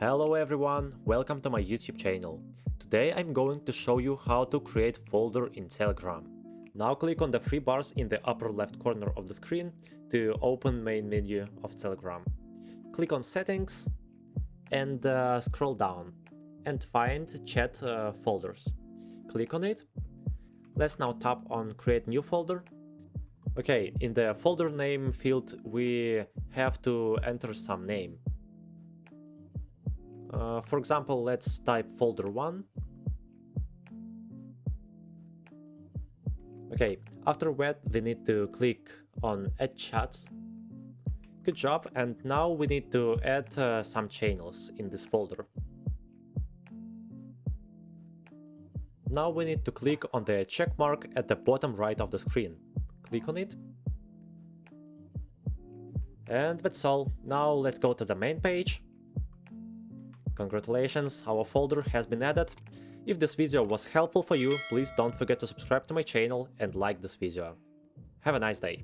Hello everyone, welcome to my YouTube channel. Today I'm going to show you how to create folder in Telegram. Now click on the three bars in the upper left corner of the screen to open main menu of Telegram. Click on settings and scroll down and find chat folders. Click on it. Let's now tap on create new folder. Okay, in the folder name field we have to enter some name. For example, let's type folder 1. Okay, after that we need to click on add chats. Good job, and now we need to add some channels in this folder. Now we need to click on the check mark at the bottom right of the screen. Click on it. And that's all. Now let's go to the main page. Congratulations, our folder has been added. If this video was helpful for you, please don't forget to subscribe to my channel and like this video. Have a nice day.